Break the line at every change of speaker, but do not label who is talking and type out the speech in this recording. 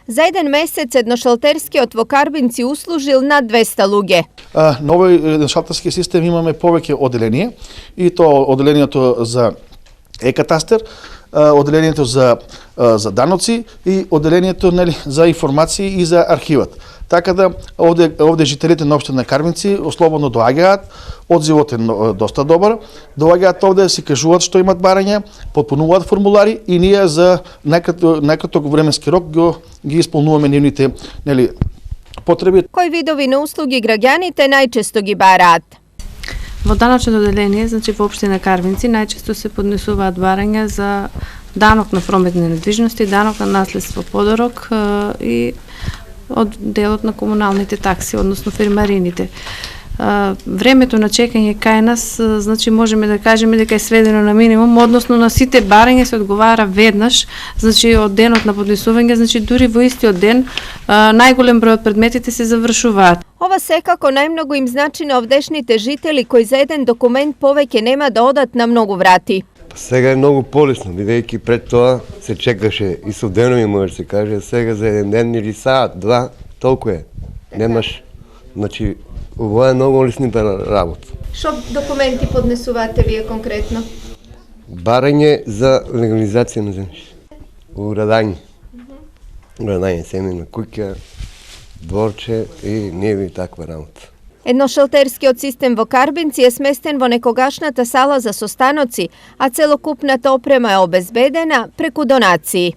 За еден месец едношалтерскиот во Карбинци услужил над 200 луѓе.
На овој шалтерски систем имаме повеќе оделение, и тоа оделението за Екатастер, оделението за даноци и оделението за информации и за архиват. Така да овде жителите на општина Карбинци слободно доаѓаат, одзивот е доста добар, доаѓаат овде да си кажуваат што имат барања, попунуваат формулари и ние за најкраток временски рок ги исполнуваме нивните потреби.
Кои видови на услуги граѓаните најчесто ги бараат?
Во даночното оделение, значи во општина Карбинци, најчесто се поднесуваат барања за данок на прометни недвижности, данок на наследство подарок и од делот на комуналните такси, односно фирмарините. Времето на чекање кај нас, значи можеме да кажеме дека е сведено на минимум, односно на сите барања се одговара веднаш, значи од денот на поднесување, значи дури во истиот ден најголем број од предметите се завршуваат.
Ова секако најмногу им значи на овдешните жители кои за еден документ повеќе нема да одат на многу врати.
Сега е многу полесно, бидејќи пред тоа се чекаше и со денови, може да се каже, сега за еден ден или саат, два, толку е. Немаш, значи, ова е многу улеснита работа.
Што документи поднесувате вие конкретно?
Барање за легализација на земјиште. Урадање. Урадање семена куќа, дворче и ниви и таква работа.
Едношалтерскиот систем во Карбинци е сместен во некогашната сала за состаноци, а целокупната опрема е обезбедена преку донации.